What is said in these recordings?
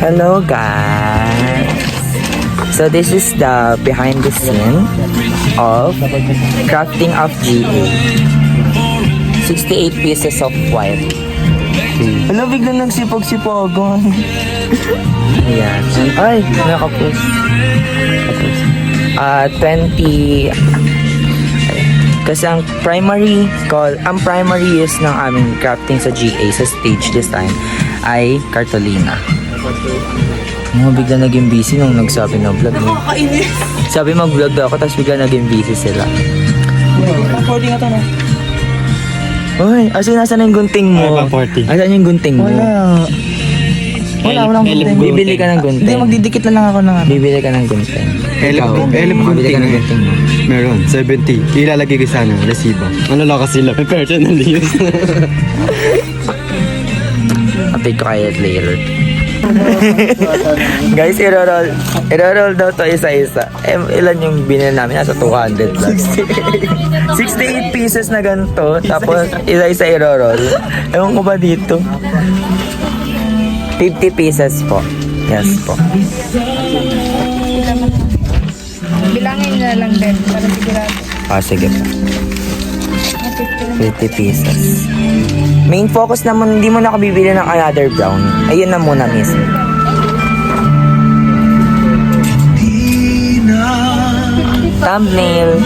Hello guys! So this is the behind the scene of crafting of GA. 68 pieces of white. Hello, biglang nagsipag-sipagan. Ayan. Ay, nakapos. 20. Kasi ang primary use ng aming crafting sa GA sa stage this time ay cartolina. Bigla naging busy nung nagsabi ng vlog. Nakakainis. Sabi mag-vlog daw ako, tapos bigla naging busy sila. Recording ito na. Uy, nasaan yung gunting mo? Asan yung gunting mo? Walang gunting. Bibili ka ng gunting. Hindi, magdidikit na lang ako ng ano. Bibili ka ng gunting. Bibili ka ng gunting mo. Meron, 70. Ilalagay ko sa resibo. Ano lang kasi sila, may personal use. Update ko kayo later. Guys, i-roll daw to isa-isa. Ilan yung binili namin? Nasa 200 plus. 68 pieces na ganito. Tapos isa-isa i-roll. Ewan ko ba dito? 50 pieces po. Yes po. Bilangin na lang din para sigurado. Sige po. 50 pieces. Main focus naman, hindi mo na ako bibili ng another brown. Ayun na muna mismo. Thumbnail.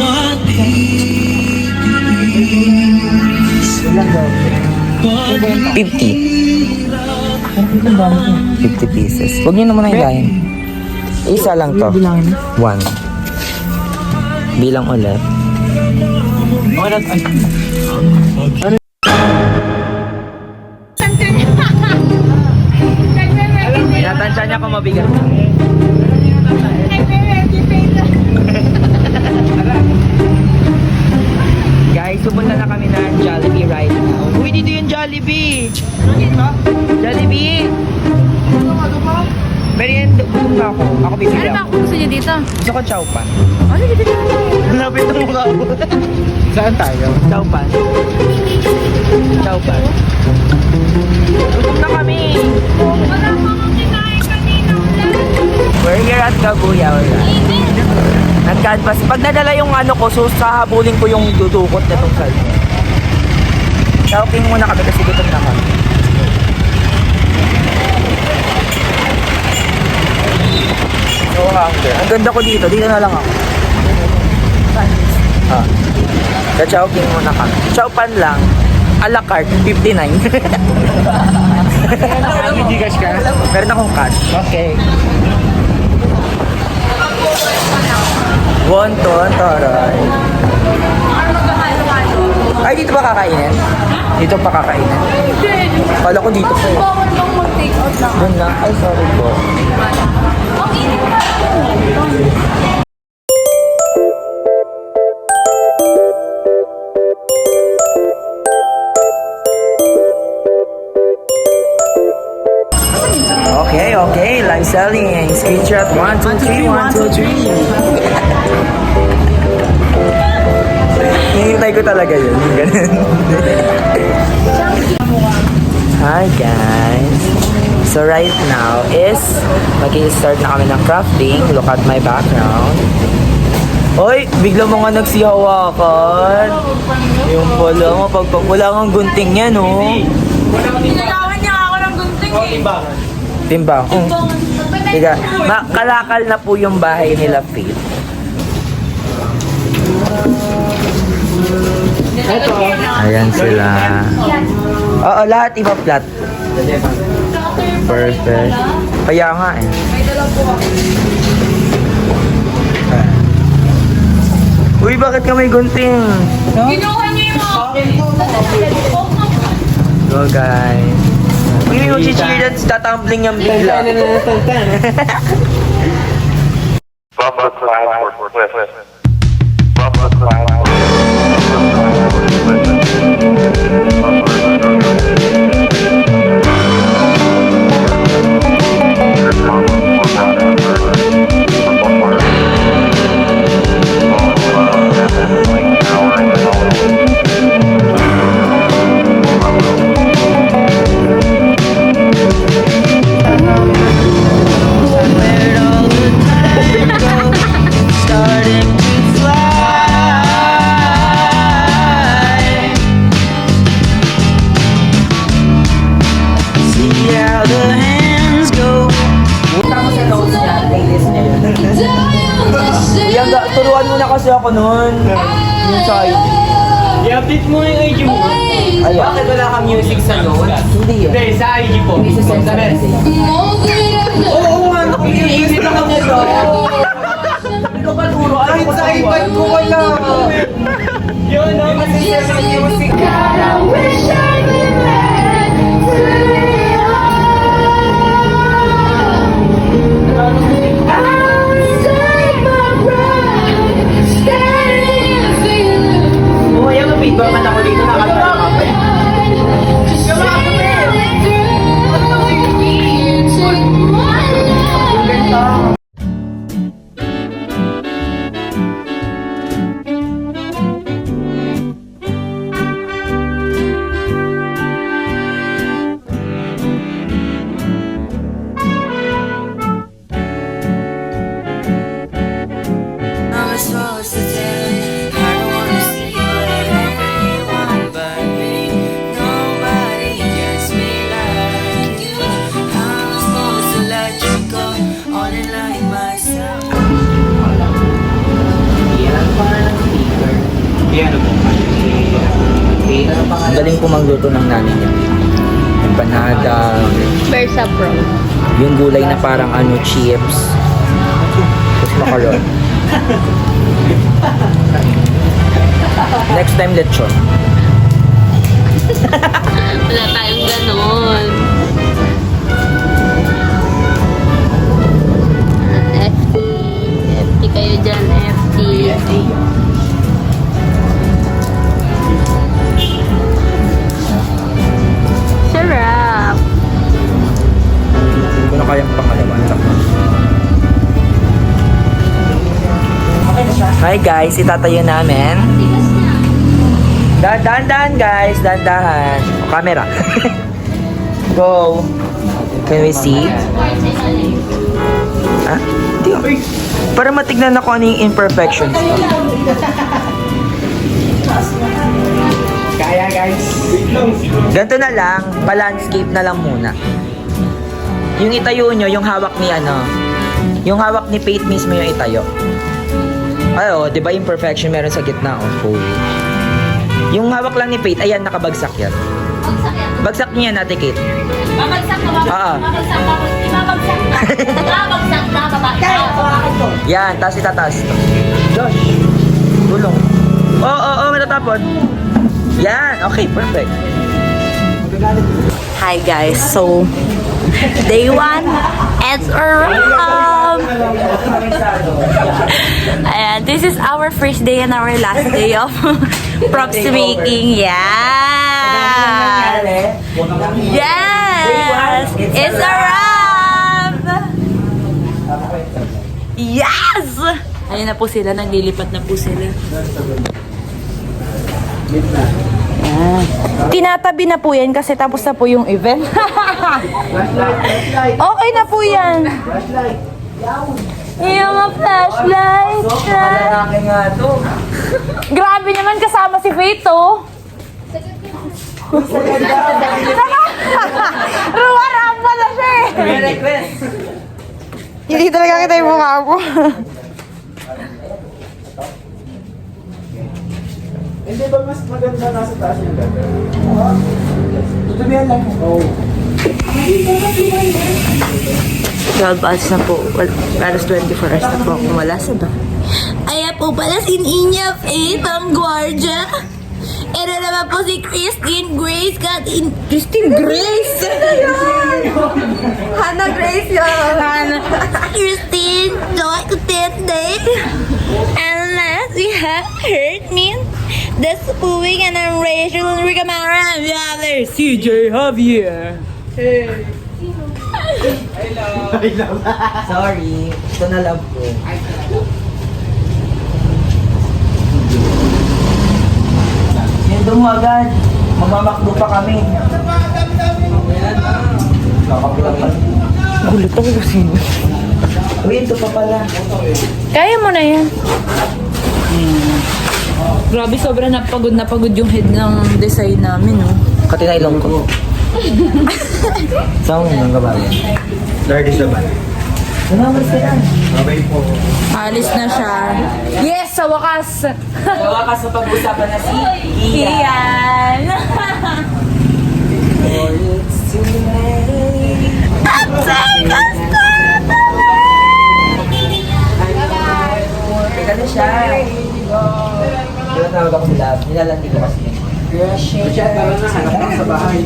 50 pieces. Huwag niyo naman hilahin. Isa lang to. 1. Bilang ulit. Natansya niya kung mabigat. Guys, pupunta na kami ng Jollibee right now. Uy, dito yung Jollibee! Jollibee! Merienda, gutom na ako. Ako bibili Ano ba ako. kung gusto niyo dito? Gusto ko chow pan. Ano dito? Lapit ang mukha ko. Saan tayo? Chow pan. Chow pan. Gutom na kami! Wala pa akong kinain kanina. We're here at Kaguya. Nag-canvas. Pag nadala yung ano ko, so sahabulin ko yung dudukot na itong salsa. Shouting muna kami kasi gutom na kami. So hungry. Ang ganda ko dito. Dito na lang ako. Ka-chowking muna kami. Chow pan lang. A la carte, 59. Hindi cash ka? Meron akong cash. Okay. Wonton, taray. Ay, dito ba kakainin? Dito pa kakainin? Kala ko dito pa eh. Bawal bang mag-take out lang? Doon na. Ay, sorry po. Ang init pa. Okay. Live selling. Screenshot 1, 2, 3, 1, 2, 3. Hinihintay ko talaga yun. Ganun. Hi guys. So right now is mag-i-start na kami ng crafting. Look at my background. Oy, bigla mo nga nagsihawakan. Yung pala mo, wala kang gunting yan, oh. Pinagawan niya ako ng gunting eh. Timbang. Tiga, kalakal na po yung bahay nila, Faith. Ayan sila. Oo, lahat iba flat. Perfect. Kaya nga eh. Uy, bakit ka may gunting? Kinuha niya yung mga Go guys. Uy, yung chichirya, tatumbling yung bigla. Bumper cloud for Cliff. Bumper cloud for how the hands go. Tama sa notes niya, playlist niya yun. Yan, turuan mo na kasi ako nun. Yung sa ID. I-update mo yung IG mo. Ay, bakit wala kang music sa notes? Hindi yun. Hindi, sa IG po. Hindi sa send sa message. Oo nga, Iisip lang ako nito. Hindi ko ba turo? Ano ko sa iPad ko wala? Yun, no? Kasi sa music. Oh, yan ang feedback man ako dito. Nakakita ka pa. I'm supposed to tell you, I don't wanna see you with everyone but me. Nobody gets me like you. I'm supposed to let you go, only like myself. Yan pa ng speaker. Piano po. Ang galing po magluto ng nanay niya. Empanada, Versa Pro. yung gulay na parang chips. Tapos makaron. Next time, lechon. Wala tayong ganon. FT. FT kayo dyan, FT. Sarap. Hindi ko na kayang pangalawa. Hi guys, itatayo namin. Dahan-dahan guys, dahan-dahan. O, camera. Go. Can we see? Ah, di ko. Para matignan ako ano yung imperfections ko. Kaya guys. Ganito na lang, pa-landscape na lang muna. Yung itayo nyo, yung hawak ni yung hawak ni Pate mismo yung itayo. Ay, di ba imperfection meron sa gitna? Full. Yung hawak lang ni Pate, ayan, nakabagsak yan. Bagsak niya yan, Ate Kate. Babagsak na, babagsak na. Ibabagsak na. Babagsak na, babagsak na. Yan, taas itataas. Josh, tulong. Oo, matatapon. Yan, okay, perfect. Hi guys, so day 1, it's a wrap. Ayan, this is our first day and our last day of props making. Yes! Yes! It's a wrap! Yes! Ayun na po sila, naglilipat na po sila. Tinatabi na po yan kasi tapos na po yung event. Okay na po yan. Yung mga flashlight. Malalaki nga to. Grabe naman kasama si Faith, oh. Ruwarang pala siya eh. May request. Hindi talaga kita yung mukha ko. Hindi ba mas maganda nasa taas yung ganda? Tutubihan lang. Oo. 12 hours na po. Well, alas 24 hours na po akong wala sa ba. Ayan po pala si Ninya Faith, ang gwardiya. Ito naman po si Christine Grace. Christine Grace? Hannah Grace yun. Christine Joy Kutende. And last we have Hurt Me. That's Puwing and I'm Rachel and Ricamara. And we have there CJ Javier. Sorry. Ito na lang po. Yendo mo agad. Mamamakdo pa kami. Gulat ako kasi. Uy, ito pa pala. Kaya mo na yan. Grabe, sobrang napagod yung head ng design namin, no? Katinailong ko. Saan mo nang gabayan? Dark is the band. Okay po. Alis na siya. Yes, sa wakas. Wakas na pag-usapan na si Iyan. Teka na siya. Diba tawag ako sa lab? Nilalandi ko kasi. Sa bahay.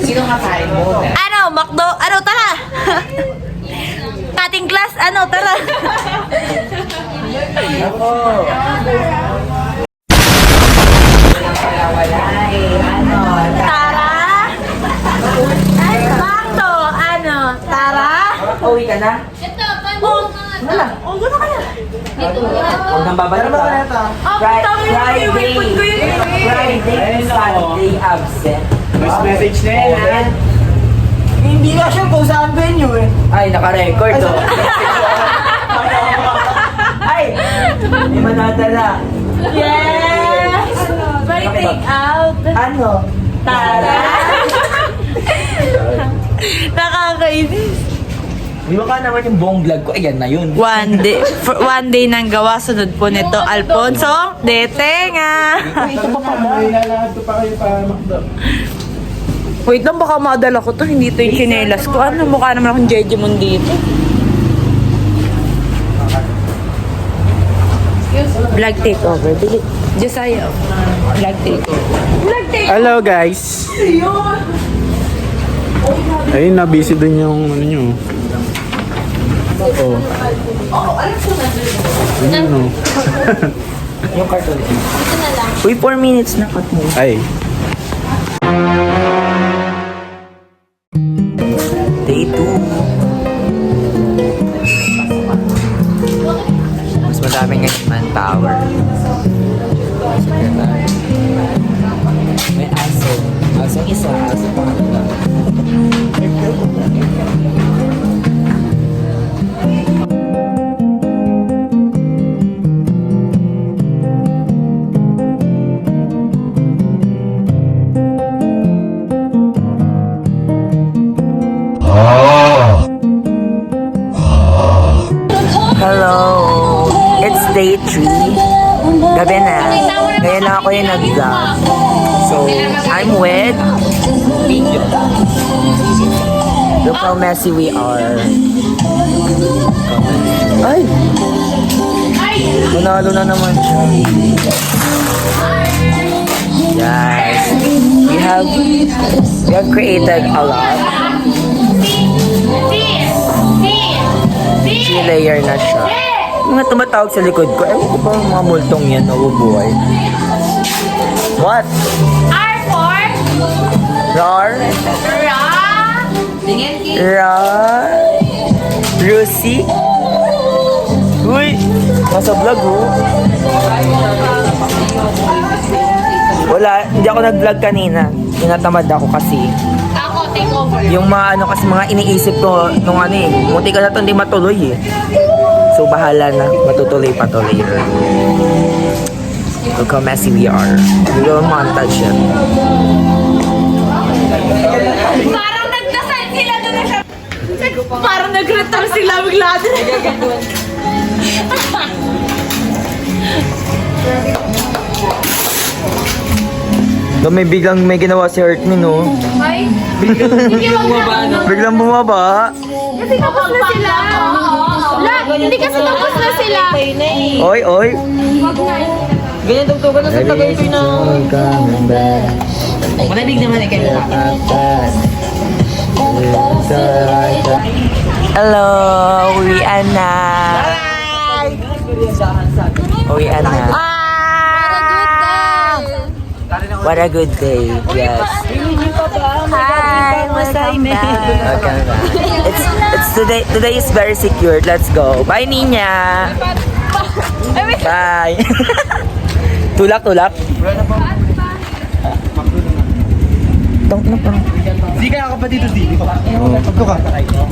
Sino nga kain mo? Ano, Macdo? Ano, tara! Cutting class, ano, tara! Tara! Ay, Macdo, ano, tara? Uwi ka na? Oh, gano'n kaya? Huwag nang babalik ka. Friday, Sunday absent. Mas message na yan, ha? Hindi ka sure kung saan venue eh. Ay, naka-record oh. Ay! May manadala. Yes! May take out. Ano? Tara! Nakakainis. Di ba ka naman yung buong vlog ko? Ayan na yun. One day nang gawa, sunod po nito, Alfonso Detenga. May lalakad ko pa kayo para makdo. Wait lang, baka madala ko to. Hindi to yung chinelas ko. Ano, mukha naman akong Jejemon dito. Vlog takeover. Bilit. Josiah. Vlog takeover. Vlog takeover. Hello guys! Ayun na, busy dun yung ano nyo. Oh. Ayun o. Yung cartoon. Uy, 4 minutes na cut mo. Ay. Day 2. Mas madami ngayon manpower. May aso. Aso isa, aso pangatlo. Hello! It's day 3. Gabi na. Ngayon lang ako yung nag-vlog. So, I'm with... Look how messy we are. Ay! Manalo na naman siya. Guys, we have created a lot. 3 layer na siya. Mga tumatawag sa likod ko. Ewan ko ba yung mga multong yan nabubuhay. What? R4. Rar? Rar? Rusi? Uy! Nasa vlog oh. Wala, hindi ako nag-vlog kanina. Tinatamad ako kasi. Ako, take over. Yung mga ano kasi mga iniisip ko nung ano eh, munti ka na ito hindi matuloy eh. So bahala na, matutuloy pa to later. Look how messy we are. We will montage it. Parang nagdasal sila doon na siya. Parang nag-return sila bigla doon. Doon may biglang may ginawa si Earthmin no. Ay, hindi bumaba. Biglang bumaba. Kasi tapos na sila. Hindi kasi tapos na sila. Oy, oy. Ganyan tugtugan na sa tagay ko na. Malamig naman eh kayo. Hello, uwian na. Uwian na. What a good day. Yes. Hi, welcome back. Welcome back. It's today is very secured. Let's go. Bye Ninya. Bye. Tulak. Tong na pa. Di ka pa dito, di.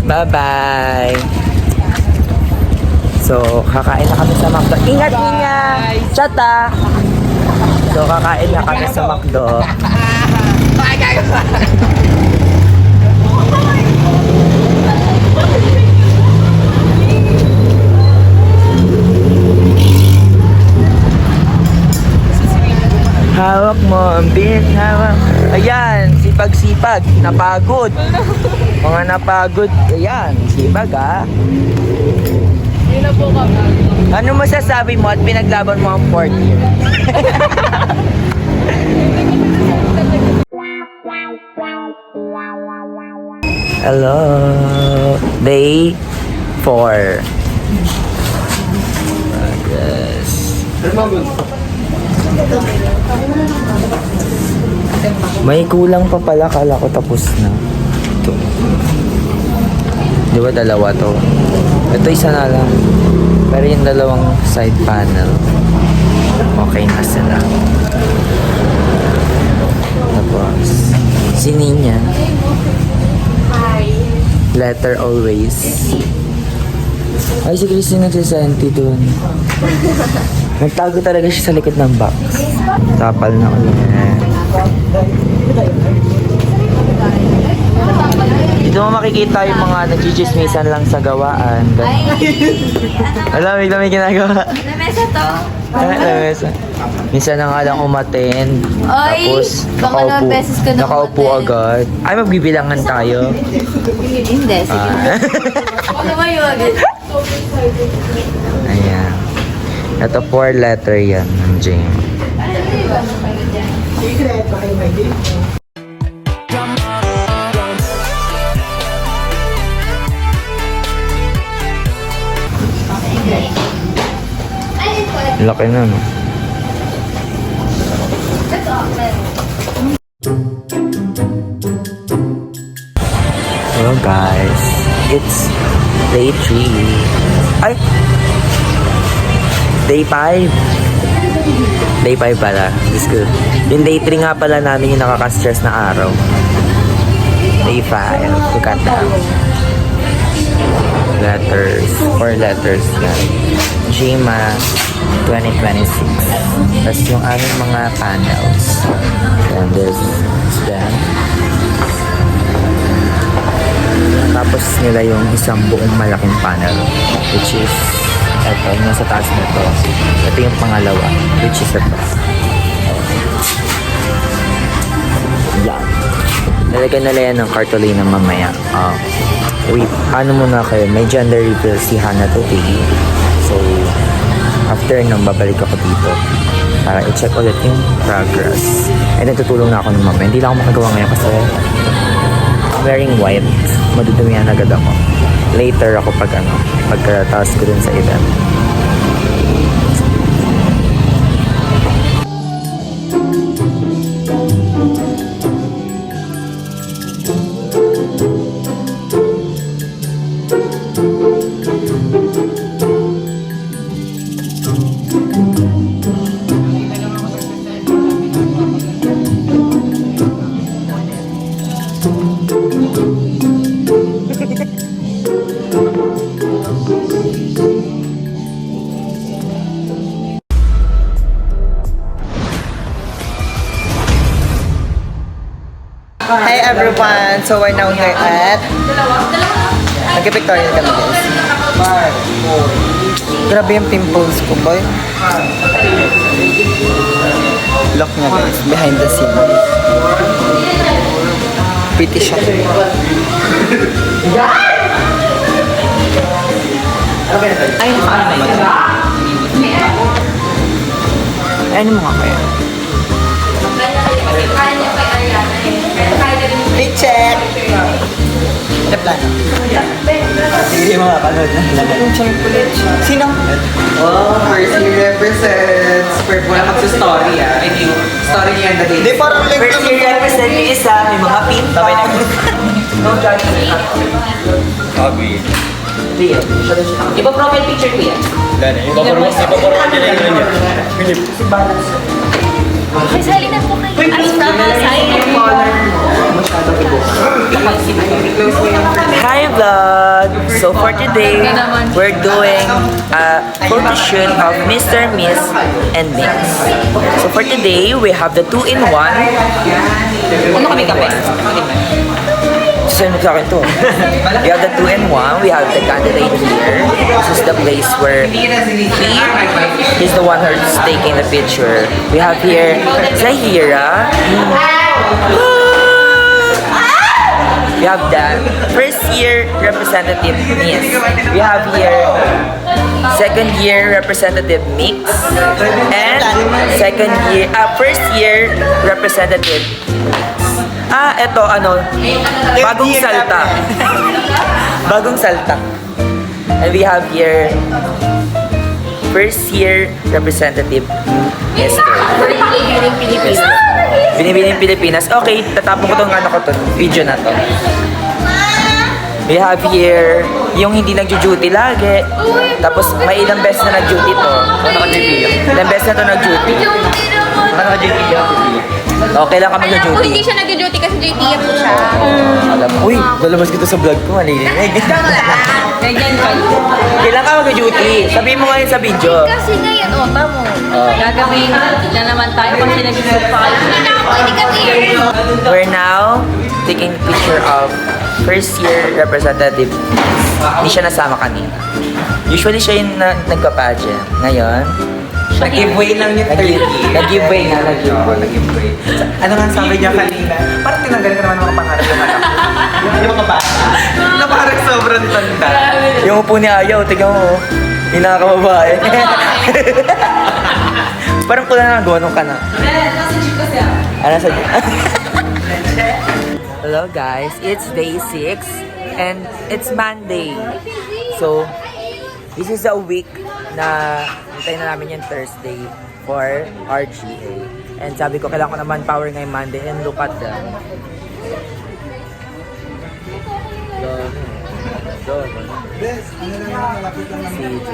Bye-bye. So, kakain na kami sa McDo. Ingat, Ninya! Chata! So, kakain na kami sa McDo. Hawak mo ang hawak. Ayan, sipag-sipag, napagod. Mga napagod, ayan, sipag ha. Ano masasabi mo at pinaglaban mo ang 4th year? Hello, day 4. Yes. May kulang pa pala, kala ko tapos na. Ito. Di ba dalawa to? Ito isa na lang. Pero yung dalawang side panel, okay na sila. Tapos, si Ninya. Letter always. Ay, si Christine nagsisenti dun. Nagtago talaga siya sa likod ng box. Tapal na ulit. Dito mo makikita yung mga nagchichismisan lang sa gawaan. Alam, bigla may ginagawa. Lamesa to. Lamesa. Minsan na nga lang umaten. Ay, Tapos, baka naman beses ka na nakaupo umaten. agad. Ay, magbibilangan tayo. Hindi, sige. Ano ba yun? Ayan. Ito 4 letter yan ng Jane. Laki na, no? Hello guys, it's day 3. Ay! Day 5. Day 5 pala. It's good. Yung day 3 nga pala namin yung nakaka-stress na araw. Day 5. Look at that. Letters. 4 letters na. GMA 2026. Tapos yung aming mga panels. And this is them. Tapos nila yung isang buong malaking panel. Which is ito, yung nasa taas nito. Ito yung pangalawa, which is ito. Yan. Nalagyan nila yan ng cartolina mamaya. Wait, ano muna kayo? May gender reveal si Hannah today. So, after nung babalik ako dito para i-check ulit yung progress. And then tutulong na ako ng mamaya. Hindi lang ako makagawa ngayon kasi I'm wearing white. Madudumihan agad ako. Later ako pagkataas ko dun sa event. Hi everyone! So we're now here at Nag-pictorial kami guys. Grabe yung pimples ko boy. Look niya guys, behind the scene. Pretty siya. Ay, ano mo nga kaya? Hey, check! Ano plano? Sige mga panood na lang. Sino? Oh, Mercy represents. Pwede mo na magsa-story ah. I mean, story niya ang dahil. Di, parang like First year represent yung isa, may mga pinta. No judgment. Sabi. Leo. Iba profile picture ko yan. Ipapormat nila yung ganyan. Ay, sali na po kayo. Ay, tama, sayang. Hi vlog! So for today, we're doing a photo shoot of Mr. Miss and Mix. So for today, we have the 2-in-1. Ano kami kape? Send sa akin to. We have the 2-in-1. We have the candidate here. This is the place where he's the one who's taking the picture. We have here Zahira. We have the first year representative Miss. We have here second year representative Mix and first year representative eto bagong salta. Bagong salta. And we have here first year representative Esther. Binibining Pilipinas. Okay, tatapon ko tong video na to. We have here yung hindi nag-duty lagi. Tapos may ilang beses na nag-duty to. Ilang beses na to nag-duty. Ano nag-duty yun? Okay lang ka Alam ko, mag-duty. hindi siya nag-duty kasi JTF po siya. Alam mo, uy, lalabas kita sa vlog ko, malilinig. Ganyan pa. Kailan ka mag-duty? Sabihin mo ngayon sa video. Kasi ngayon, tamo. Gagawin na naman tayo pag sinag-isip pa kayo. Hindi ako, hindi kami. We're now taking a picture of first year representative. Hindi siya nasama kanina. Usually siya yung nagpa-pageant. Ngayon, Nag-giveaway lang yung 30. nag-giveaway na, nag-giveaway. Ano nga sabi niya kanina? Parang tinanggal ka naman mga pangarap yung anak. Yung mga bata. Na parang sobrang tanda. Yung upo ni Ayaw, tignan mo. Hindi nakakababae. Parang pula na nagawa ka na. Ano sa jeep? Hello guys, it's day 6 and it's Monday. So, this is a week na hintayin na namin yung Thursday for RGA. And sabi ko, kailangan ko naman power ngayong Monday and look at them. CJ.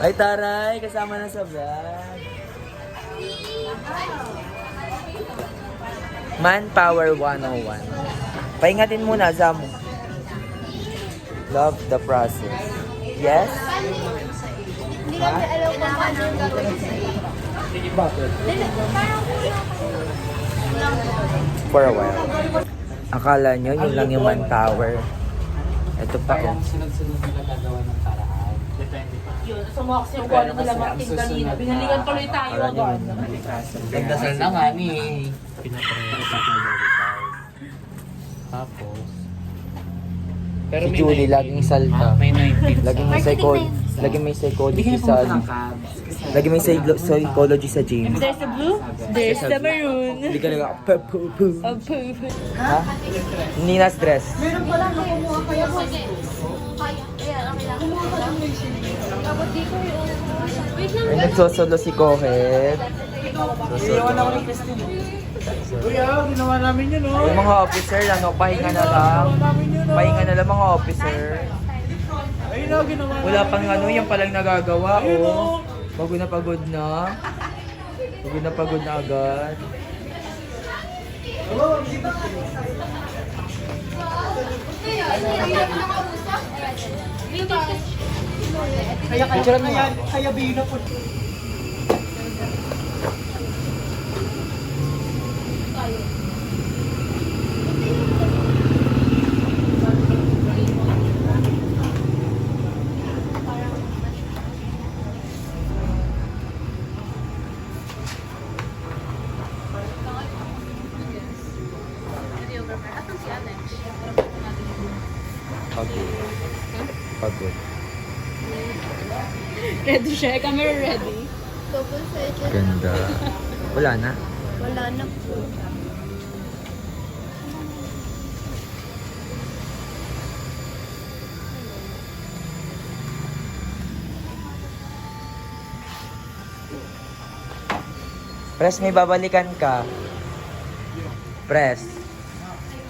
Ay taray, kasama na sa vlog. Manpower 101. Pahingatin muna, Zamu. Love the process. Yes? Bakit? For a while. Akala nyo, yun lang yung manpower. Ito pa oh. Dasal na nga ni. Si Julie, laging salta. Laging may psychology sa Laging may psychology sa James. There's the blue, there's the maroon. Hindi ka nag Ha? Hindi na stress. Meron pala, kumuha kaya po. Kaya, okay lang. Tapos di ko yung... Wait lang. Ay, nagsosolo si Kohet. Ginawa namin yun, oh. Yung mga officer, pahinga na lang. Pahinga na lang mga officer. Ayun na, ginawa Wala pang yan palang nagagawa, oh. Pagod na pagod na. Pagod na pagod na agad. Kaya bina po. Pagod. Ready siya, camera ready. Ganda. Wala na. Wala na po. Pres, may babalikan ka. Pres,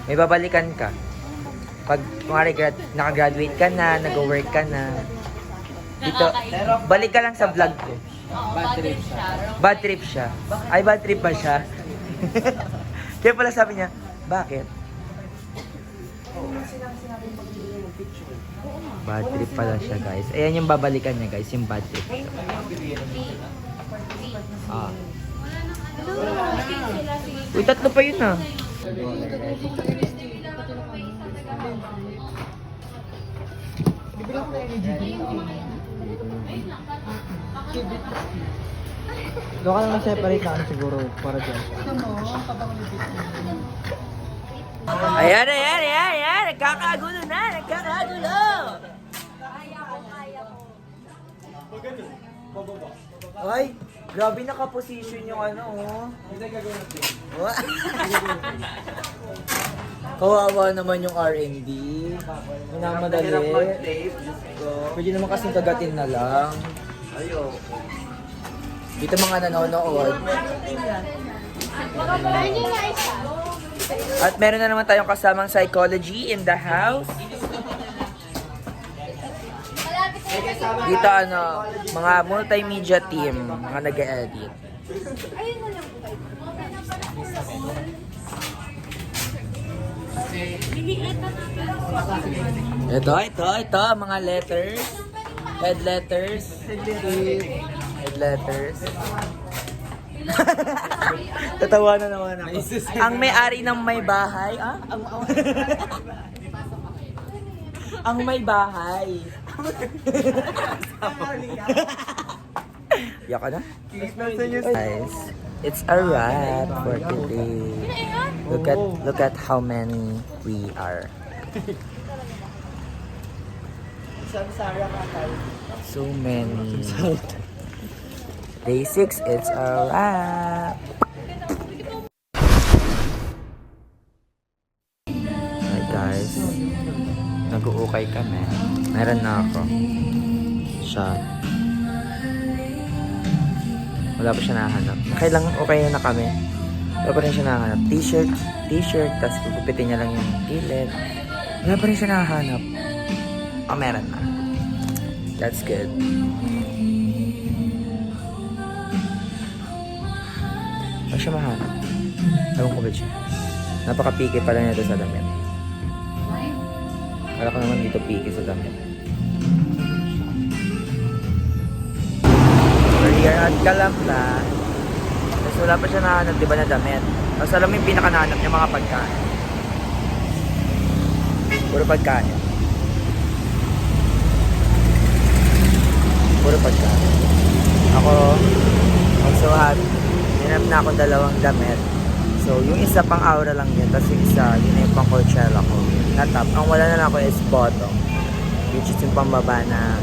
may babalikan ka. Pag nakagraduate ka na, nag-work ka na. Dito, balik ka lang sa vlog ko. Bad trip siya. Ay, bad trip ba siya? Kaya pala sabi niya, bakit? Bad trip pala siya, guys. Ayan yung babalikan niya, guys. Yung bad trip. Ah. Uy, tatlo pa yun ah. Doon ka lang na-separate na ano siguro para dyan. Ayan, ayan, ayan, ayan. Nagkakagulo na. Nagkakagulo. Ay, grabe naka-position yung ano, oh. Wa- Kawawa naman yung R&D. Minamadali. Pwede naman kasing kagatin na lang. Dito mga nanonood. At meron na naman tayong kasamang psychology in the house. Dito ano, mga multimedia team, mga nag-edit. Ito, mga letters. Head letters. Head letters. Tatawa na naman ako. Ang may-ari ng may bahay, ang may bahay. Yak ka na? Guys, it's a wrap for today. Look at how many we are. So many. Day 6, it's a wrap. Hi guys. Nag-uukay kami. Meron na ako. Siya. Wala pa siya nahanap. Kailang okay na kami. Wala pa rin siya nahanap. T-shirt, tapos pupupitin niya lang yung gilid. Wala pa rin siya nahanap. Oh, meron na. That's good. Wala siya mahanap. Ewan ko ba siya. Napaka-picky pala niya sa damit. Wala ko naman dito picky sa damit. Earlier at Kalamba. Tapos wala pa siya nahanap, di ba, na damit. Tapos alam mo yung pinaka-nahanap niya, mga pagkain. Puro pagkain. Puro pagkain. Ako, also happy. Hinap na ako 2 damit. So, yung isa pang aura lang yun. Tapos yung isa, yun na yung pang Coachella ko. Na top. Ang wala na lang ako is bottom. Which is yung pambaba na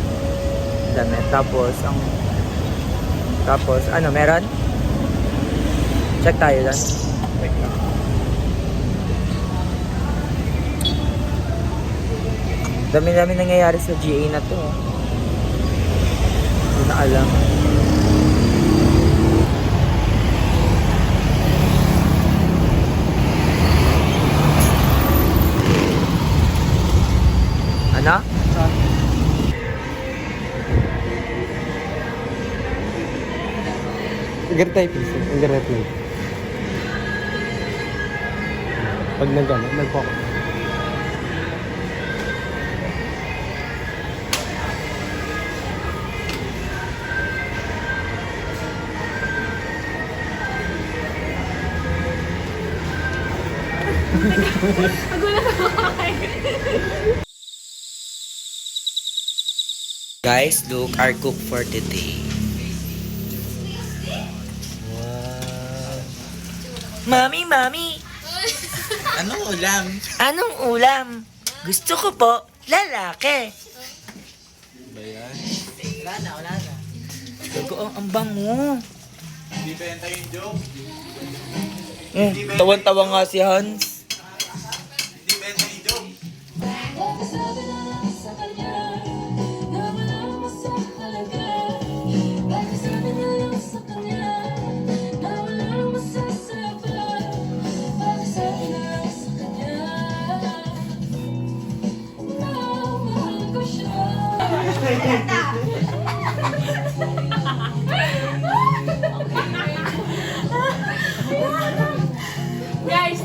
damit. Tapos, ano, meron? Check tayo lang. Dami-dami nangyayari sa GA na to. Hindi na alam. Ano? Gartay please. Ang gartay. Pag nag-focus. Guys, look, our cook for today. Wow. Mami, mami! Anong ulam? Anong ulam? Gusto ko po, lalaki. Ba yan? Wala na. Ang bango. Hindi benta yung joke. Tawan-tawa nga si Hans. Hindi benta yung joke. Guys,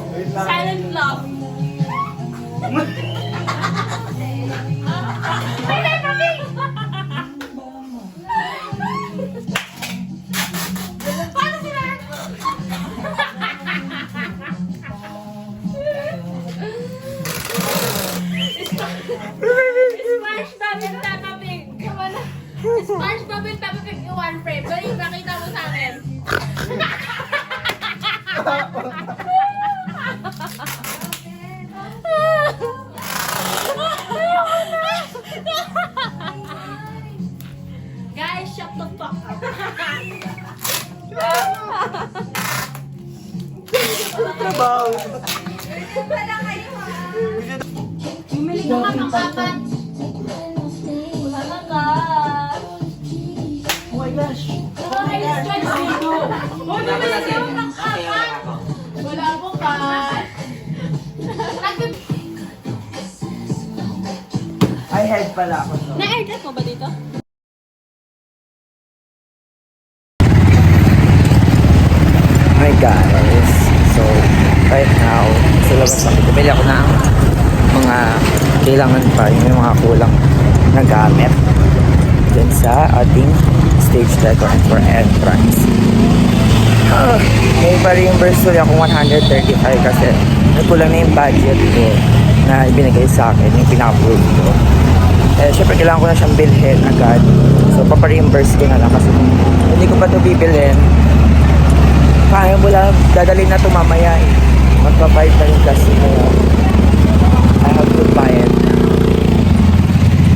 SpongeBob and Peppa Pig. SpongeBob and Peppa Pig in one frame. Dali, makita mo sa akin. Guys, shut the fuck up. Bumili ka nga ng kapat. Wala na ka. Oh my gosh. Nakaka-stretch dito. Oh, bumili ka ng kapat. Wala mo ka. I head pala ako. Na-airdrop mo ba dito? Hi guys. So, right now, sa labas ako. Bumili ako ng mga kailangan pa, yung mga kulang na gamit dyan sa ating stage decoration for entrance. May pa-reimburse ulit akong 135 kasi nagkulang na yung budget ko na ibinigay sa akin, yung pinaka-proof ko. Eh, syempre kailangan ko na siyang bilhin agad. So, papa-reimburse ko na lang kasi kung hindi ko pa ito bibilhin, kaya mo lang, dadalhin na ito mamaya eh. Magpa-fight na rin kasi kaya I have to buy it.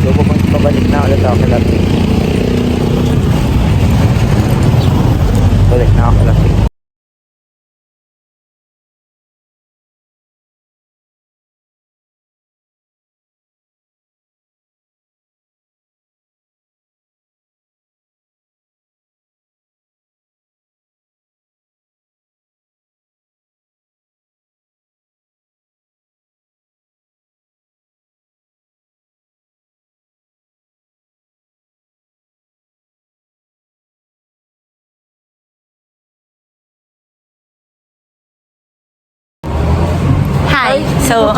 So, pabalik na ulit ako kalapit. Balik na ako kalapit. Hi! So,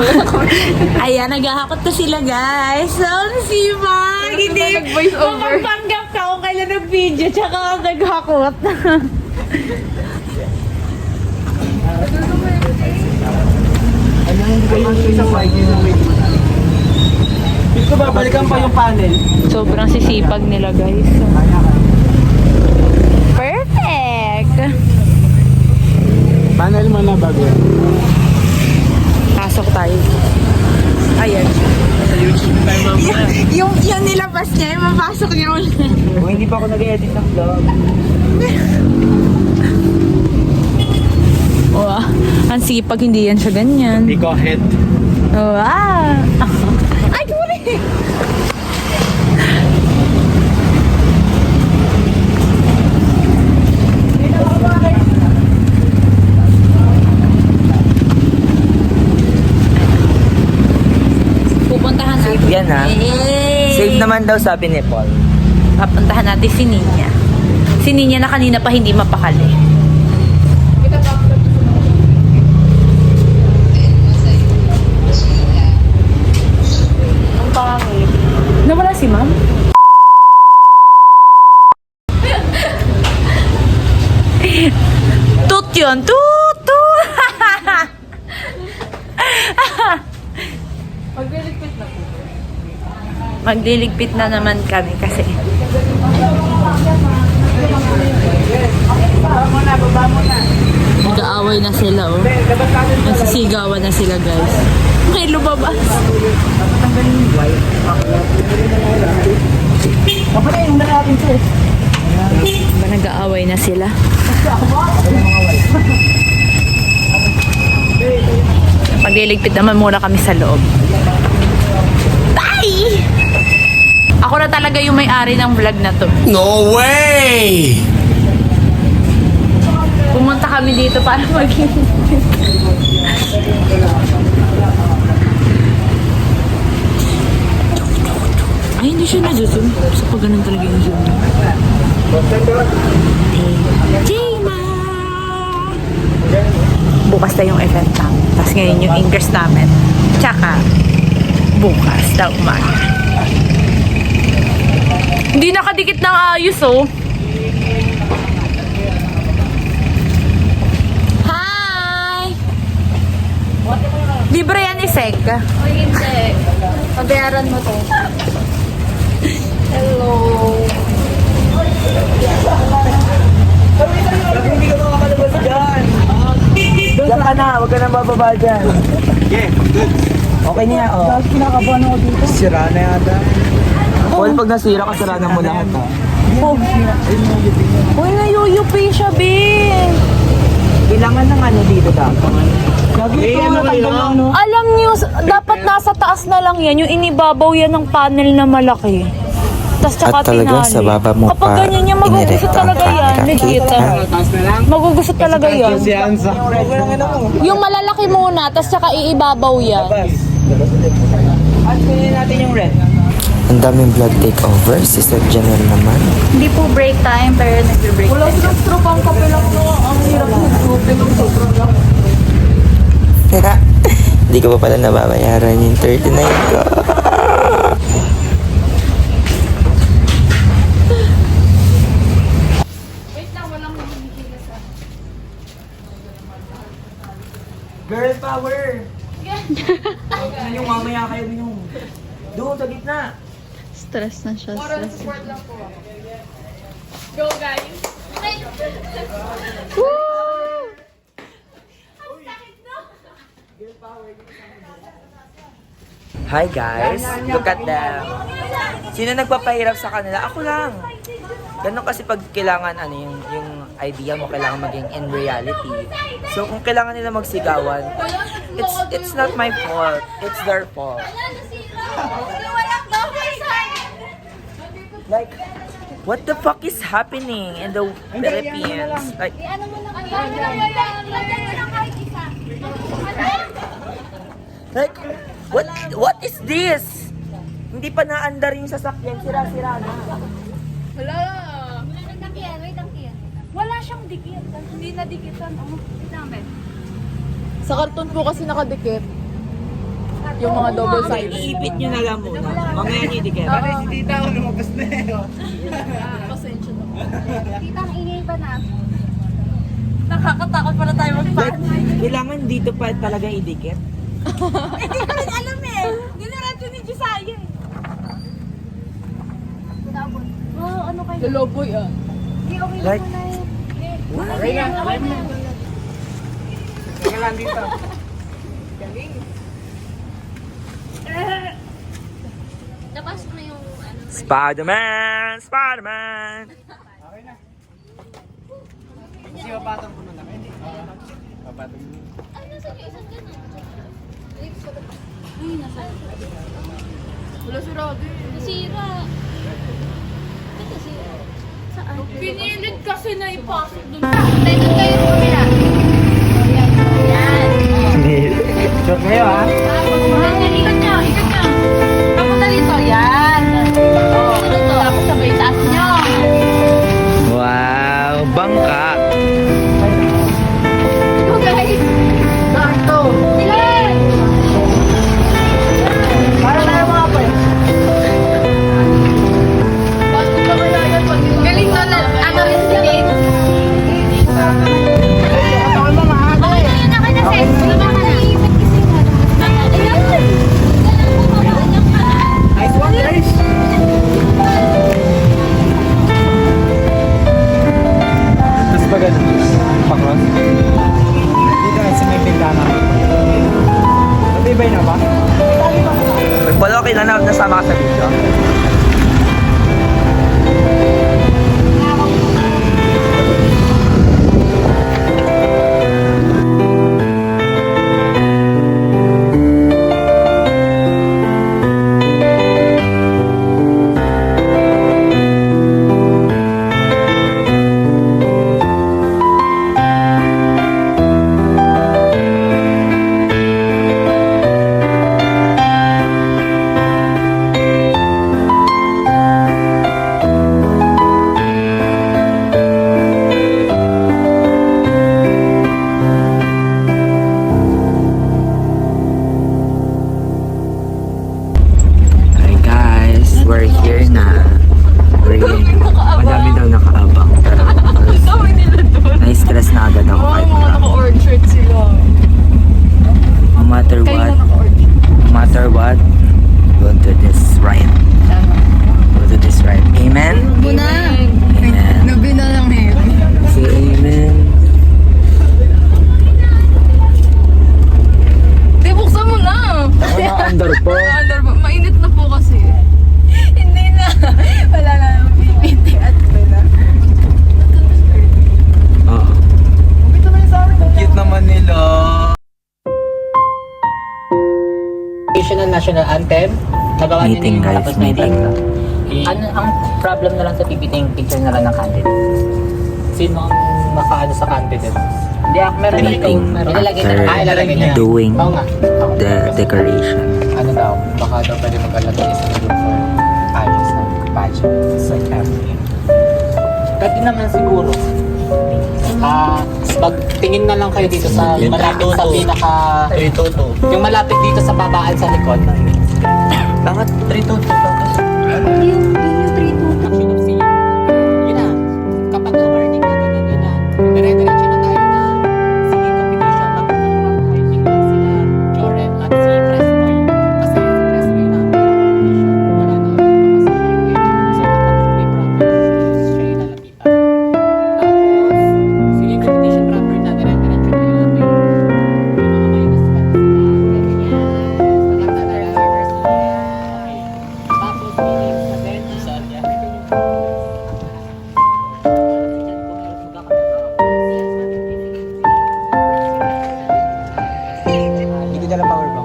ayan, naghahakot na sila guys. So, si Mark, hindi makapagpanggap ka kung kailan nag-video, tsaka naghakot. Dito ba, balikan pa yung panel. Sobrang sisipag nila guys. Perfect! Panel mo na bago. Pasok tayo. Ayan. Yung nilabas niya, yung mapasok niya ulit. Kung hindi pa ako nag-edit ng vlog, Wow, ang sipag, hindi yan siya ganyan. Hindi ko head. Wow! Ay, kumuli! Pupuntahan natin. safe yan ha. Yay! Safe naman daw sabi ni Paul. Papuntahan natin si Ninya. Si Ninya na kanina pa hindi mapakali. Ang pangit. Nawala si ma'am? Tut yun! Tut! Tut! Magliligpit na naman kami kasi nag-aaway na sila oh. Nagsisigawan na sila guys. May lumabas. Ba nag-aaway na sila? Magliligpit naman muna kami sa loob. Bye! Ako na talaga yung may-ari ng vlog na to. No way! Pumunta kami dito para maging... Ay, hindi siya na-zoom. So, pag ganun talaga yung zoom. Jayma! Bukas na yung event namin. Tapos ngayon yung ingress namin. Tsaka, bukas na umaga. Hindi nakadikit ng ayos, oh. Hi! Libre yan, Isek. O hindi. Pabayaran mo to. Hello. Hindi ka makakalabas dyan. Diyan ka na, huwag ka na bababa dyan. Okay niya, oh. Kinakabahan ako dito. Sira na yata. Paul, pag nasira, kasaranan mo lahat, ha? Uy, nayuyupi siya, Bin. Kailangan ng ano dito dapat. Alam niyo, dapat nasa taas na lang yan. Yung inibabaw yan ng panel na malaki. Tapos tsaka At talaga tinali. sa baba mo Kapag pa ganyan yan, magugusot inirekta ang talaga yan. camera, Legit. Kate, ha? Magugusot talaga yan. Yung malalaki muna, tapos tsaka iibabaw yan. At kunin natin yung red. Ang daming vlog takeover. Si Sir Janel naman. Hindi po break time, pero nag-break time. Wala silang stroke ang kape lang no. Ang hirap ng grupo ng sobrang lang. Hindi ko pa pala nababayaran yung 39 ko. Girl power! Ano yung mamaya kayo yung... Doon sa gitna. Stress na siya. Moral support lang po. Go, guys! Hi guys, look at them. Sino nagpapahirap sa kanila? Ako lang. Ganun kasi pag kailangan yung idea mo kailangan maging in reality. So kung kailangan nila magsigawan, it's not my fault. It's their fault. Like, what the fuck is happening in the Philippines? Like, like, what is this? Hindi pa naandar yung sasakyan, sira-sira na. Wala. Wala siyang dikit. Hindi na dikitan. Sa karton po kasi nakadikit. Yung mga double Okay, sided. iipit nyo na lang muna. Mamaya nyo idigyan. Tita, ang ingay ba na? Nakakatakot pala tayo Like, kailangan dito pa talaga idikit. Hindi ko rin alam eh. Generasyon ni Josiah eh. Oh, ano kayo? Loloboy ah. Hindi, okay lang Like, muna eh. Napasok na yung ano. Spider-Man! Spider-Man! Ay, nasa yung isang ganun. Ay, nasa. Wala si Roddy. Nasira. Ba't nasira? Saan? Pinilit kasi na ipasok dun. Tayo doon kayo kumila. Yan. shot kayo ha. Ikot nyo, ikot nyo. Papunta dito, yan. Oh, dito. Tapos sabay taas nyo. Wow! Bangka! Go guys. Sakto! Dilan! Para tayo mga pa. Galing to na, ano rin si Dave. Okay na, lumaka na. Ayan. Nice one guys! Tapos ba ganun? Pakros? Dito ay sa may bintana. Matibay na ba? Pag-follow okay na nasama ka sa video. right. We'll do this right. Amen? Muna. Amen. Nabi na lang heavy. Say amen. Di, buksan mo na. Under po. Mainit na po kasi. Hindi na. Wala na. Pipiti at wala. Cute naman nila. Ng national anthem. Nagawa niya Meeting, yung guys, matapos na meeting. Ano ang problem na lang sa PPT yung picture na lang ng candidate? Sino ang nakaano sa candidate? Hindi, meron na Meeting ikaw. Ilalagay na. after Ilalagay niya. doing Oo nga. Oo. the decoration. Ano daw? Baka daw pwede mag-alagay sa group for ayos ng pageant sa campaign. Pwede naman siguro. Magtingin na lang kayo dito sa malapit sa pinaka... 322. Yung malapit dito sa babaan sa likod. Bakit 322? Action of scene. Yun na. Kapag awarding na ganyan yun na. Dire-diretso na tayo na singing competition. Magpapalawag tayo sila Joren at si Presboy. Kasi si Presboy na competition. Wala na ako kasi siya. So, kapag may proper siya yung lalapitan. Tapos, singing competition proper na dire-diretso na yun. May mga may mas sila. Ganyan. Maganda na lang. Okay. Tapos, meaning sa venue. Saan yan? Hindi ko dala power bank.